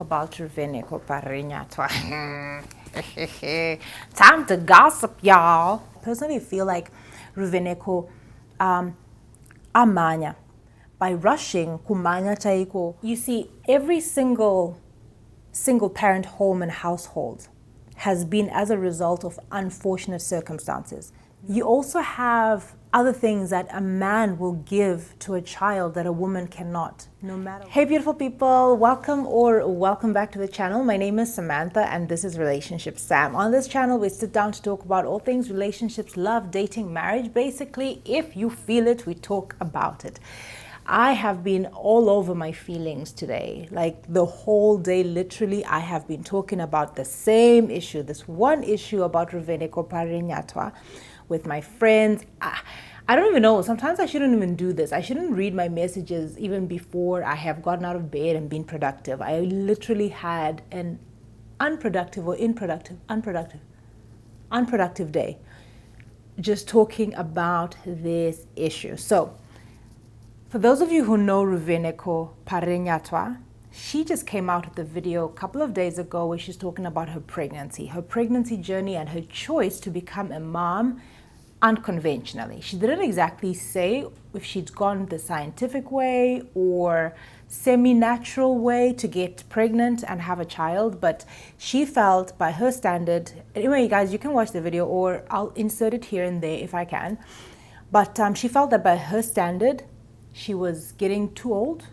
About Ruvheneko Parirenyatwa. Time to gossip, y'all. Personally, I feel like Ruvheneko amanya by rushing kumanya chaiko. You see, every single parent home and household has been as a result of unfortunate circumstances. You also have other things that a man will give to a child that a woman cannot, no matter. Hey beautiful people, welcome back to the channel. My name is Samantha and this is Relationship Sam. On this channel we sit down to talk about all things relationships, love, dating, marriage. Basically, if you feel it, we talk about it. I have been all over my feelings today, like the whole day. Literally, I have been talking about the same issue, this one issue about Ruvheneko Parirenyatwa with my friends. I don't even know, sometimes I shouldn't even do this. I shouldn't read my messages even before I have gotten out of bed and been productive. I literally had an unproductive day just talking about this issue. So for those of you who know Ruvheneko Parirenyatwa, she just came out with a video a couple of days ago where she's talking about her pregnancy journey and her choice to become a mom unconventionally. She didn't exactly say if she'd gone the scientific way or semi-natural way to get pregnant and have a child, but she felt by her standard, anyway, you guys, you can watch the video or I'll insert it here and there if I can, but she felt that by her standard, she was getting too old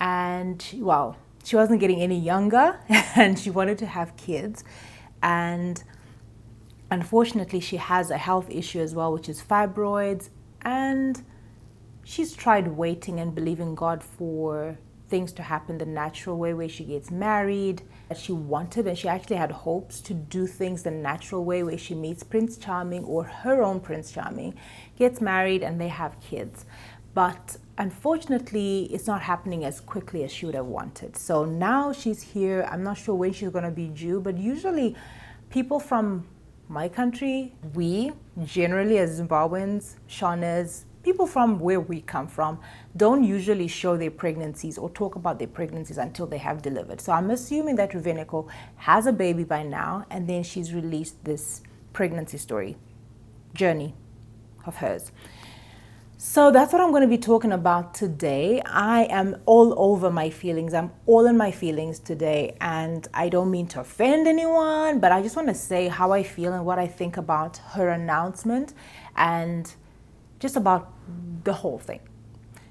and, well, she wasn't getting any younger and she wanted to have kids. And unfortunately, she has a health issue as well, which is fibroids. And she's tried waiting and believing God for things to happen the natural way, where she gets married. She wanted, and she actually had hopes to do things the natural way, where she meets Prince Charming or her own Prince Charming, gets married, and they have kids. But unfortunately, it's not happening as quickly as she would have wanted. So now she's here. I'm not sure when she's going to be due, but usually people from my country, we generally as Zimbabweans, Shaunas, people from where we come from, don't usually show their pregnancies or talk about their pregnancies until they have delivered. So I'm assuming that Ruvheneko has a baby by now, and then she's released this pregnancy journey of hers. So that's what I'm going to be talking about today. I am all over my feelings. I'm all in my feelings today. And I don't mean to offend anyone, but I just want to say how I feel and what I think about her announcement and just about the whole thing.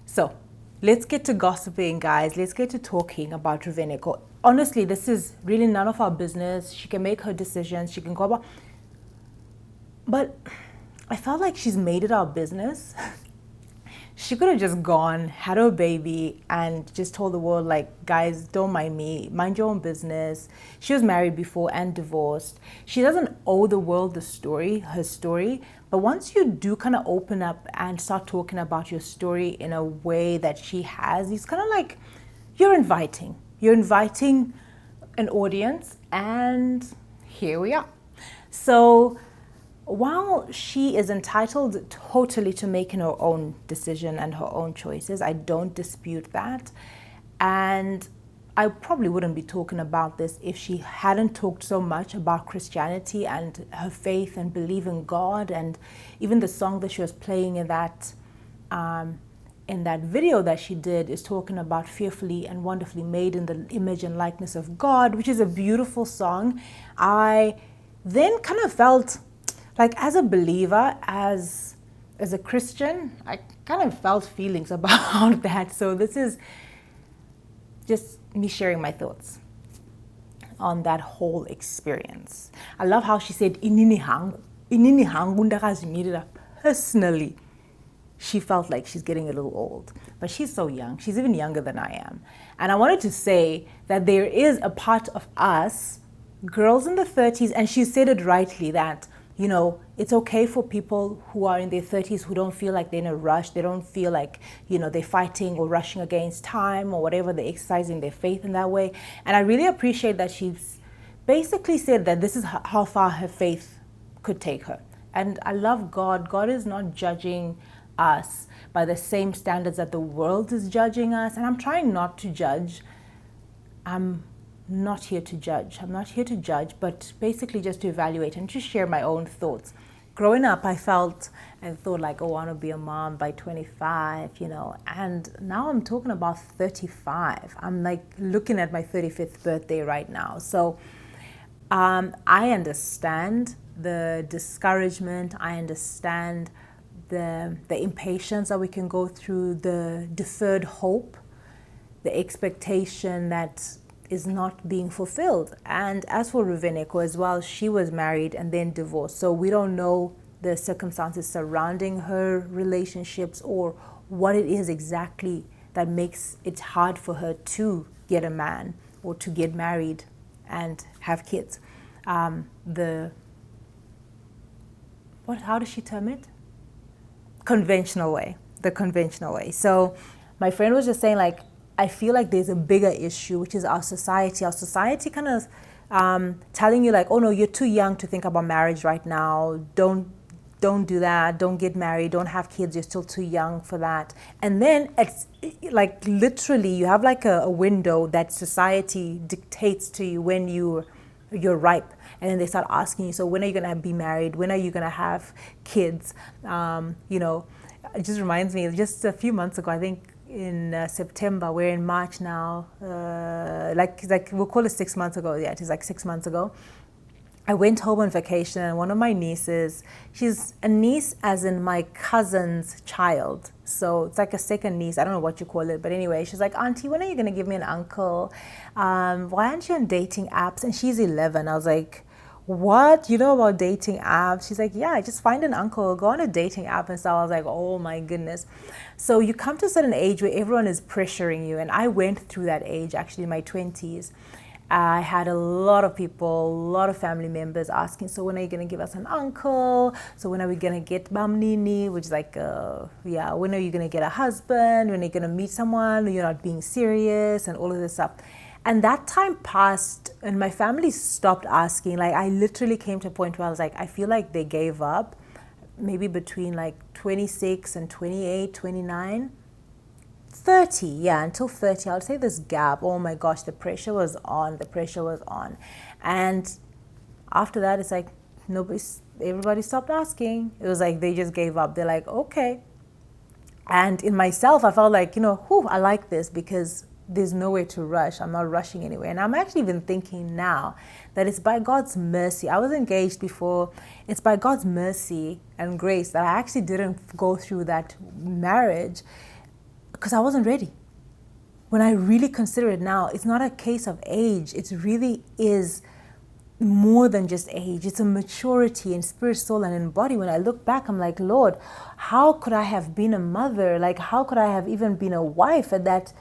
So let's get to gossiping, guys. Let's get to talking about Ruvheneko. Honestly, this is really none of our business. She can make her decisions. She can go about. But I felt like she's made it our business. She could have just gone, had her baby, and just told the world, like, guys, don't mind me, mind your own business. She was married before and divorced. She doesn't owe the world her story. But once you do kind of open up and start talking about your story in a way that she has, it's kind of like you're inviting an audience, and here we are. So while she is entitled totally to making her own decision and her own choices, I don't dispute that. And I probably wouldn't be talking about this if she hadn't talked so much about Christianity and her faith and believing God. And even the song that she was playing in that video that she did is talking about fearfully and wonderfully made in the image and likeness of God, which is a beautiful song. I then kind of felt like, as a believer, as a Christian, I kind of felt feelings about that. So this is just me sharing my thoughts on that whole experience. I love how she said, inini hangu ndakazimirira. Personally, she felt like she's getting a little old, but she's so young. She's even younger than I am. And I wanted to say that there is a part of us, girls in the 30s, and she said it rightly, that, you know, it's okay for people who are in their 30s who don't feel like they're in a rush. They don't feel like, you know, they're fighting or rushing against time or whatever. They're exercising their faith in that way. And I really appreciate that she's basically said that this is how far her faith could take her. And I love God. God is not judging us by the same standards that the world is judging us. And I'm trying not to judge. I'm not here to judge. I'm not here to judge, but basically just to evaluate and to share my own thoughts. Growing up, I thought like, oh, I want to be a mom by 25, and now I'm talking about 35. I'm like looking at my 35th birthday right now. So I understand the discouragement. I understand the impatience that we can go through, the deferred hope, the expectation that is not being fulfilled. And as for Ruvheneko as well, she was married and then divorced. So we don't know the circumstances surrounding her relationships or what it is exactly that makes it hard for her to get a man or to get married and have kids. How does she term it? Conventional way, the conventional way. So my friend was just saying, like, I feel like there's a bigger issue, which is our society. Our society kind of telling you like, oh no, you're too young to think about marriage right now. Don't do that. Don't get married. Don't have kids. You're still too young for that. And then it's like literally you have like a window that society dictates to you when you're ripe. And then they start asking you, so when are you going to be married? When are you going to have kids? It just reminds me, just a few months ago, I think in September, we're in March now, like we'll call it 6 months ago. Yeah, it is like 6 months ago. I went home on vacation and one of my nieces, she's a niece as in my cousin's child. So it's like a second niece. I don't know what you call it. But anyway, she's like, Auntie, when are you going to give me an uncle? Why aren't you on dating apps? And she's 11. I was like, what? You know about dating apps? She's like, yeah, just find an uncle, go on a dating app and stuff. I was like, oh my goodness. So you come to a certain age where everyone is pressuring you. And I went through that age actually in my 20s. I had a lot of people, a lot of family members asking, so when are you going to give us an uncle? So when are we going to get Bamnini? Which is like, when are you going to get a husband? When are you going to meet someone? You're not being serious and all of this stuff. And that time passed and my family stopped asking. Like I literally came to a point where I was like, I feel like they gave up maybe between like 26 and 28, 29. 30, yeah, until 30, I would say this gap, oh my gosh, the pressure was on. And after that, it's like, everybody stopped asking. It was like, they just gave up. They're like, okay. And in myself, I felt like, I like this because there's nowhere to rush. I'm not rushing anywhere. And I'm actually even thinking now that it's by God's mercy. I was engaged before. It's by God's mercy and grace that I actually didn't go through that marriage, because I wasn't ready. When I really consider it now, it's not a case of age. It really is more than just age. It's a maturity in spirit, soul, and in body. When I look back, I'm like, Lord, how could I have been a mother? Like, how could I have even been a wife at that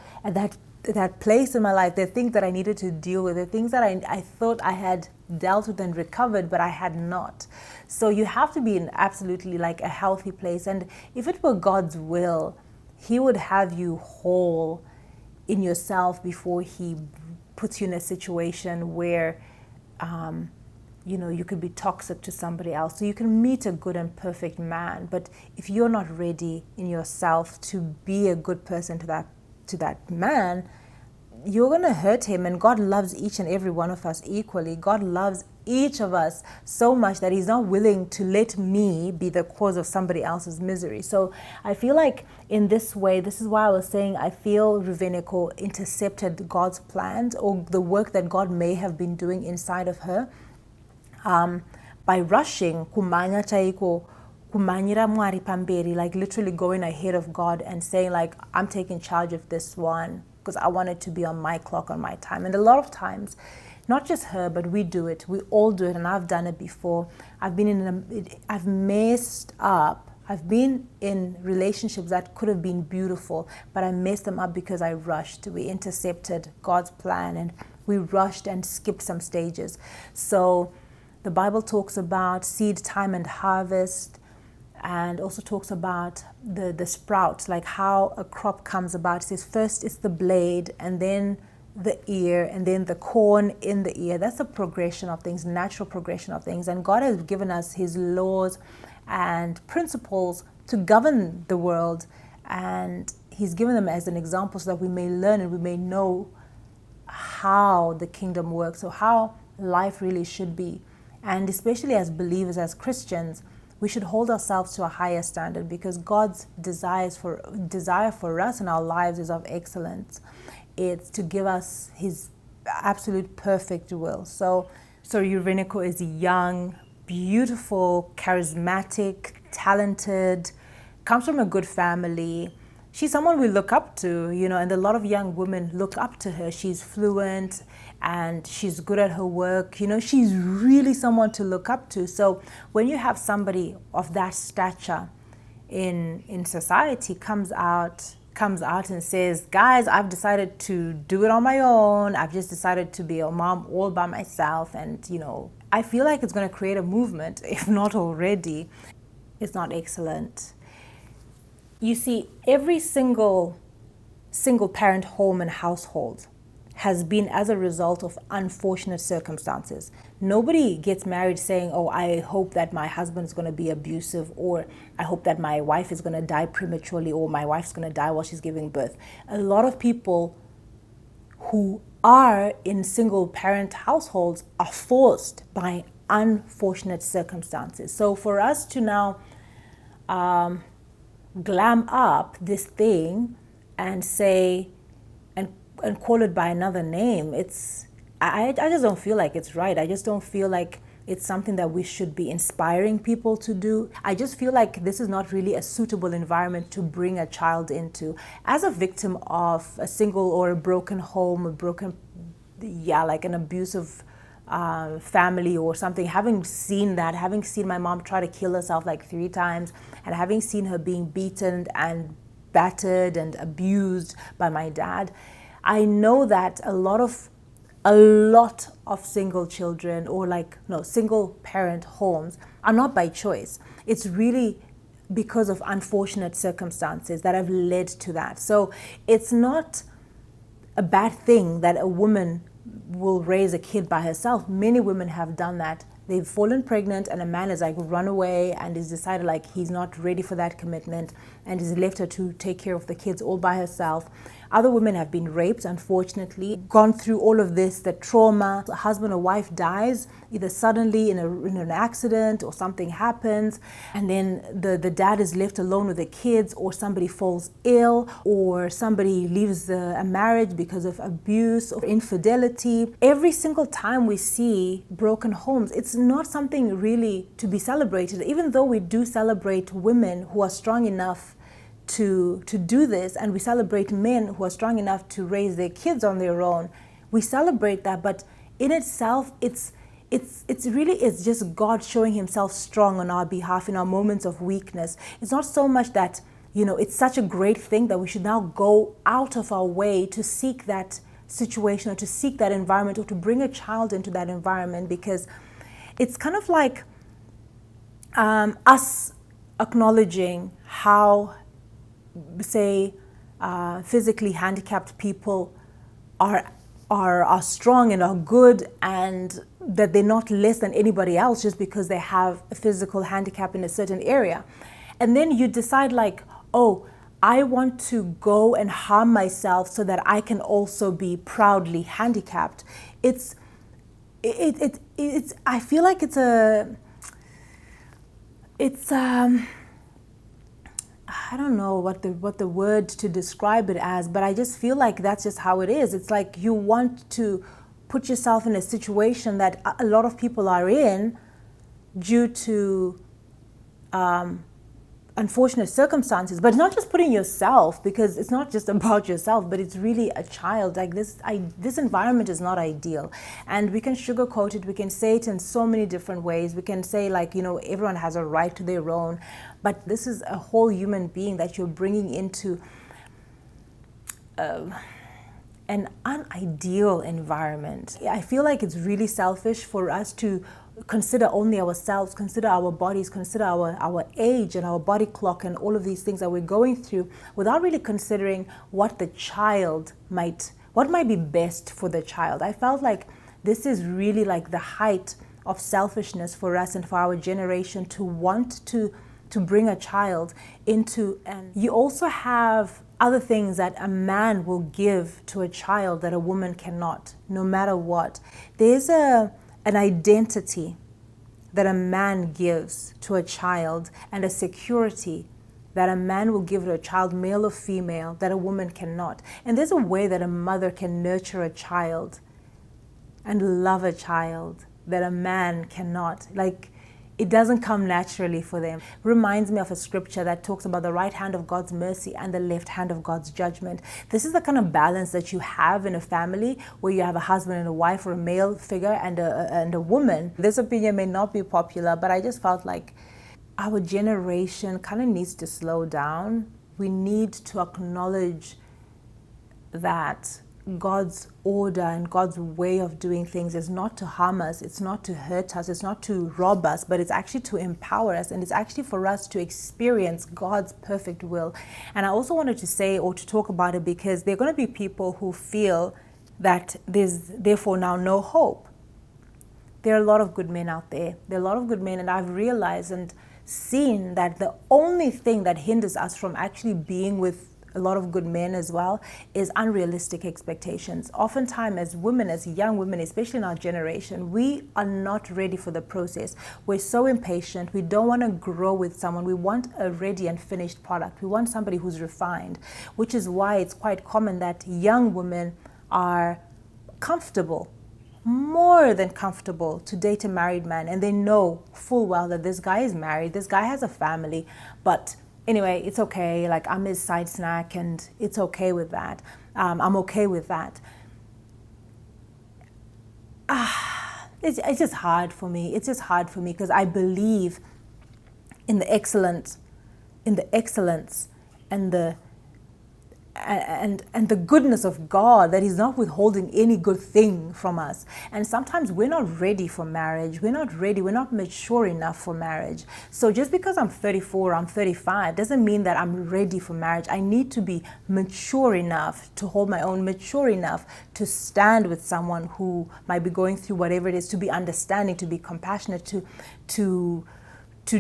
place in my life? There are things that I needed to deal with. There are things that I thought I had dealt with and recovered, but I had not. So you have to be in absolutely like a healthy place. And if it were God's will, He would have you whole in yourself before He puts you in a situation where, you could be toxic to somebody else. So you can meet a good and perfect man, but if you're not ready in yourself to be a good person to that man, you're going to hurt him. And God loves each and every one of us equally. God loves each of us so much that He's not willing to let me be the cause of somebody else's misery. So I feel like in this way, this is why I was saying I feel Ruvheneko intercepted God's plans or the work that God may have been doing inside of her by rushing kumanya chaiko kumanyira mwari pamberi, like literally going ahead of God and saying like, I'm taking charge of this one because I want it to be on my clock, on my time. And a lot of times, not just her, but we do it. We all do it, and I've done it before. I've messed up. I've been in relationships that could have been beautiful, but I messed them up because I rushed. We intercepted God's plan, and we rushed and skipped some stages. So the Bible talks about seed time and harvest, and also talks about the sprout, like how a crop comes about. It says first it's the blade, and then the ear, and then the corn in the ear. That's a progression of things, natural progression of things. And God has given us His laws and principles to govern the world, and He's given them as an example so that we may learn and we may know how the kingdom works, or how life really should be. And especially as believers, as Christians, we should hold ourselves to a higher standard, because God's desire for us in our lives is of excellence. It's to give us his absolute perfect will. So Ruvheneko is young, beautiful, charismatic, talented, comes from a good family. She's someone we look up to, and a lot of young women look up to her. She's fluent and she's good at her work. She's really someone to look up to. So when you have somebody of that stature in society comes out and says, guys, I've decided to do it on my own. I've just decided to be a mom all by myself. And, I feel like it's going to create a movement, if not already. It's not excellent. You see, every single parent home and household has been as a result of unfortunate circumstances. Nobody gets married saying, oh, I hope that my husband's going to be abusive, or I hope that my wife is going to die prematurely, or my wife's going to die while she's giving birth. A lot of people who are in single parent households are forced by unfortunate circumstances. So for us to now glam up this thing and say and call it by another name, I just don't feel like it's right. I just don't feel like it's something that we should be inspiring people to do. I just feel like this is not really a suitable environment to bring a child into. As a victim of a single or a broken home, like an abusive family or something, having seen my mom try to kill herself like 3 times, and having seen her being beaten and battered and abused by my dad, I know that a lot of single children, or single parent homes, are not by choice. It's really because of unfortunate circumstances that have led to that. So it's not a bad thing that a woman will raise a kid by herself. Many women have done that. They've fallen pregnant and a man is run away and has decided he's not ready for that commitment, and has left her to take care of the kids all by herself. Other women have been raped, unfortunately, gone through all of this, the trauma. A husband or wife dies, either suddenly in an accident, or something happens, and then the dad is left alone with the kids, or somebody falls ill, or somebody leaves a marriage because of abuse or infidelity. Every single time we see broken homes, it's not something really to be celebrated, even though we do celebrate women who are strong enough to do this, and we celebrate men who are strong enough to raise their kids on their own. We celebrate that, but in itself, it's just God showing himself strong on our behalf in our moments of weakness. It's not so much that, it's such a great thing that we should now go out of our way to seek that situation, or to seek that environment, or to bring a child into that environment, because it's kind of like us acknowledging how, say, physically handicapped people are strong and are good, and that they're not less than anybody else just because they have a physical handicap in a certain area. And then you decide oh, I want to go and harm myself so that I can also be proudly handicapped. I feel like I don't know what the word to describe it as, but I just feel like that's just how it is. It's like you want to put yourself in a situation that a lot of people are in due to unfortunate circumstances, but not just putting yourself, because it's not just about yourself, but it's really a child. This environment is not ideal, and we can sugarcoat it. We can say it in so many different ways. We can say everyone has a right to their own, but this is a whole human being that you're bringing into an unideal environment. I feel like it's really selfish for us to consider only ourselves, consider our bodies, consider our age and our body clock and all of these things that we're going through, without really considering what might be best for the child. I felt like this is really the height of selfishness for us and for our generation, to want to bring a child into. And you also have other things that a man will give to a child that a woman cannot, no matter what. There's an identity that a man gives to a child and a security that a man will give to a child, male or female, that a woman cannot. And there's a way that a mother can nurture a child and love a child that a man cannot. Like, it doesn't come naturally for them. Reminds me of a scripture that talks about the right hand of God's mercy and the left hand of God's judgment. This is the kind of balance that you have in a family where you have a husband and a wife, or a male figure and a woman. This opinion may not be popular, but I just felt like our generation kind of needs to slow down. We need to acknowledge that God's order and God's way of doing things is not to harm us, it's not to hurt us, it's not to rob us, but it's actually to empower us, and it's actually for us to experience God's perfect will. And I also wanted to say, or to talk about it, because there are going to be people who feel that there's therefore now no hope. There are a lot of good men out there. There are a lot of good men, and I've realized and seen that the only thing that hinders us from actually being with a lot of good men as well is unrealistic expectations. Oftentimes as women, as young women, especially in our generation, we are not ready for the process. We're so impatient. We don't want to grow with someone. We want a ready and finished product. We want somebody who's refined, which is why it's quite common that young women are comfortable, more than comfortable, to date a married man, and they know full well that this guy is married, this guy has a family, but anyway, it's okay, like I'm his side snack and it's okay with that. I'm okay with that. It's just hard for me. It's just hard for me because I believe in the excellence and the goodness of God, that He's not withholding any good thing from us. And sometimes we're not ready for marriage. We're not ready. We're not mature enough for marriage. So just because I'm 34, I'm 35, doesn't mean that I'm ready for marriage. I need to be mature enough to hold my own, mature enough to stand with someone who might be going through whatever it is, to be understanding, to be compassionate, to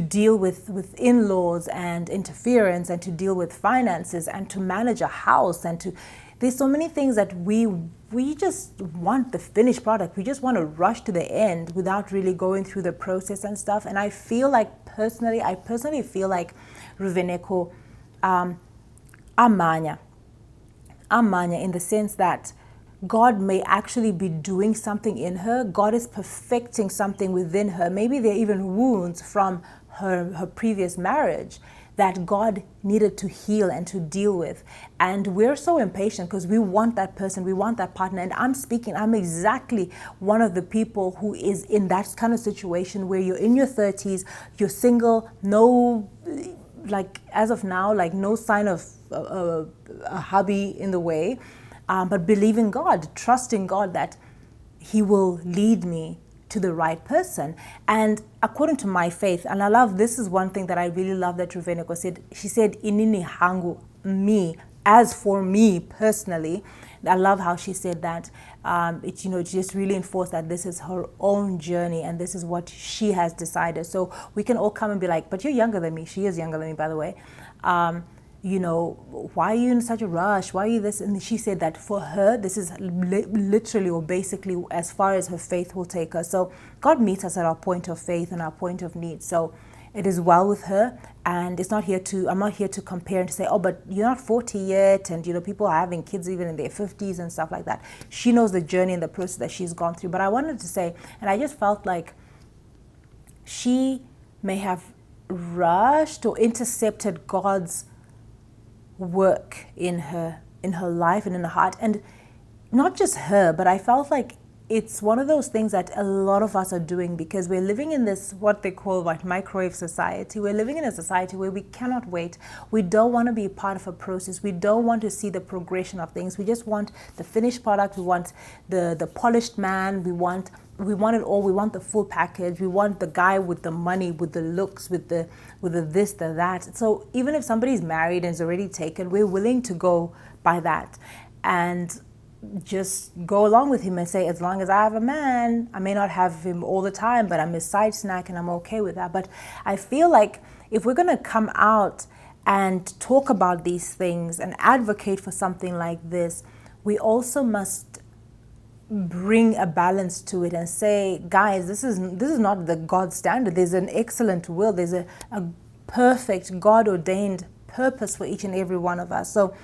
deal with in-laws and interference, and to deal with finances, and to manage a house, and there's so many things that we just want the finished product. We just want to rush to the end without really going through the process and stuff. And I feel like I personally feel like Ruvheneko amanya in the sense that God may actually be doing something in her. God is perfecting something within her. Maybe there are even wounds from her previous marriage that God needed to heal and to deal with. And we're so impatient because we want that person, we want that partner. And I'm exactly one of the people who is in that kind of situation where you're in your 30s, you're single, no, like as of now, like no sign of a hubby in the way. But believing God, trusting God that He will lead me to the right person. And according to my faith, and I love, this is one thing that I really love that Ruvheneko said. She said, inini hangu, me, as for me personally. I love how she said that. It just really enforced that this is her own journey and this is what she has decided. So we can all come and be like, but you're younger than me. She is younger than me, by the way. Why are you in such a rush? Why are you this? And she said that for her, this is literally or basically as far as her faith will take her. So God meets us at our point of faith and our point of need. So it is well with her. And I'm not here to compare and to say, oh, but you're not 40 yet. And, people are having kids even in their 50s and stuff like that. She knows the journey and the process that she's gone through. But I wanted to say, and I just felt like she may have rushed or intercepted God's work in her life and in her heart. And not just her, but I felt like it's one of those things that a lot of us are doing because we're living in this, what they call microwave society. We're living in a society where we cannot wait. We don't want to be part of a process. We don't want to see the progression of things. We just want the finished product. We want the polished man. We want it all. We want the full package. We want the guy with the money, with the looks, with the this, the that. So even if somebody's married and is already taken, we're willing to go by that and just go along with him and say, as long as I have a man, I may not have him all the time, but I'm his side snack and I'm okay with that. But I feel like if we're going to come out and talk about these things and advocate for something like this, we also must bring a balance to it and say, guys, this is not the God standard. There's an excellent will. There's a perfect God-ordained purpose for each and every one of us. So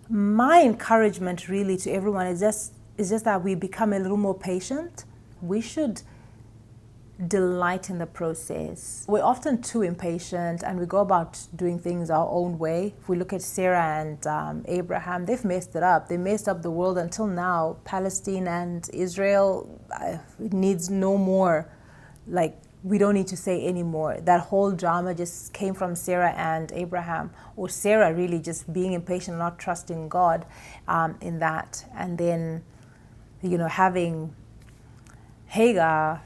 my encouragement really to everyone is just that we become a little more patient. We should delight in the process. We're often too impatient and we go about doing things our own way. If we look at Sarah and Abraham, they've messed it up. They messed up the world until now. Palestine and Israel needs no more, like, we don't need to say anymore. That whole drama just came from Sarah and Abraham, or Sarah really just being impatient, not trusting God in that. And then, having Hagar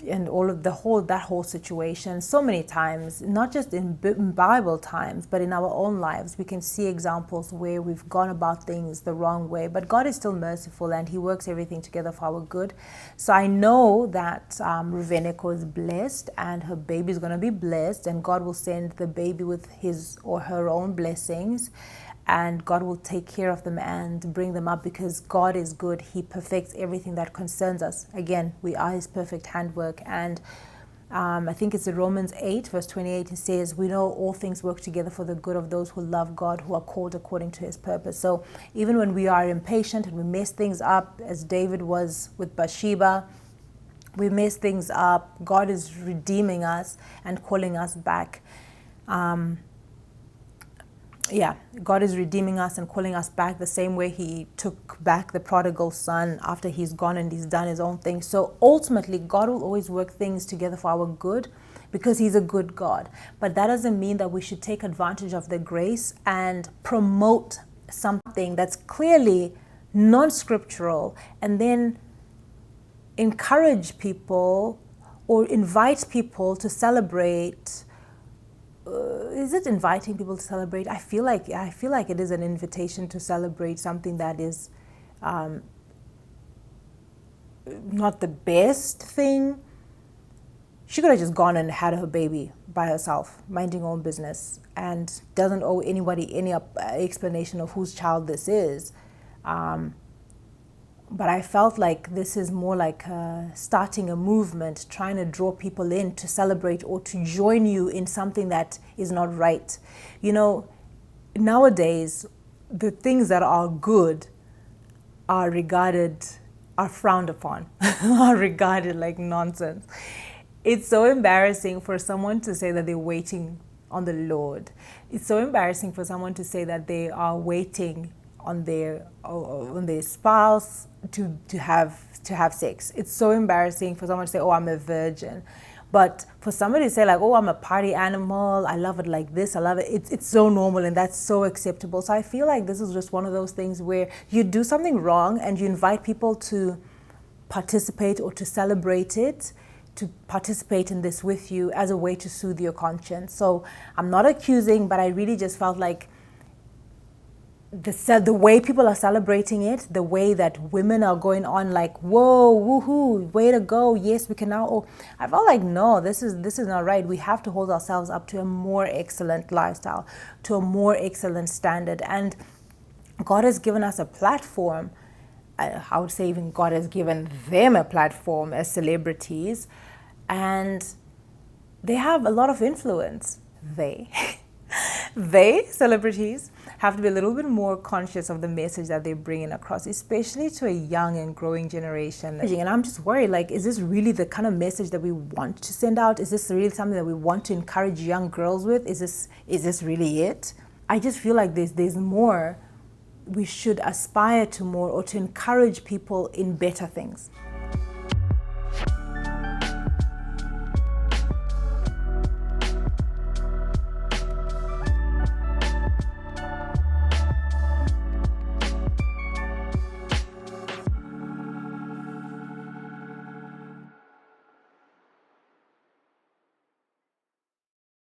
and all of that whole situation so many times, not just in Bible times, but in our own lives, we can see examples where we've gone about things the wrong way. But God is still merciful and He works everything together for our good. So I know that Ruvheneko is blessed and her baby is going to be blessed, and God will send the baby with his or her own blessings. And God will take care of them and bring them up, because God is good. He perfects everything that concerns us. Again, we are His perfect handwork. And I think it's in Romans 8, verse 28, it says, we know all things work together for the good of those who love God, who are called according to His purpose. So even when we are impatient and we mess things up, as David was with Bathsheba, we mess things up, God is redeeming us and calling us back. God is redeeming us and calling us back the same way He took back the prodigal son after he's gone and he's done his own thing. So ultimately, God will always work things together for our good, because He's a good God. But that doesn't mean that we should take advantage of the grace and promote something that's clearly non-scriptural and then encourage people or invite people to celebrate. Is it inviting people to celebrate? I feel like it is an invitation to celebrate something that is not the best thing. She could have just gone and had her baby by herself, minding her own business, and doesn't owe anybody any explanation of whose child this is. But I felt like this is more like starting a movement, trying to draw people in to celebrate or to join you in something that is not right. Nowadays, the things that are good are frowned upon, are regarded like nonsense. It's so embarrassing for someone to say that they're waiting on the Lord. It's so embarrassing for someone to say that they are waiting on their spouse to have sex. It's so embarrassing for someone to say, oh, I'm a virgin. But for somebody to say like, oh, I'm a party animal, I love it like this, I love it, it's so normal and that's so acceptable. So I feel like this is just one of those things where you do something wrong and you invite people to participate or to celebrate it, to participate in this with you as a way to soothe your conscience. So I'm not accusing, but I really just felt like the way people are celebrating it, the way that women are going on like, whoa, woohoo, way to go, yes, we can now. Oh, I felt like, no, this is not right. We have to hold ourselves up to a more excellent lifestyle, to a more excellent standard. And God has given us a platform. I would say even God has given them a platform as celebrities, and they have a lot of influence. They, celebrities, have to be a little bit more conscious of the message that they're bringing across, especially to a young and growing generation. And I'm just worried, like, is this really the kind of message that we want to send out? Is this really something that we want to encourage young girls with? Is this really it? I just feel like there's more. We should aspire to more, or to encourage people in better things.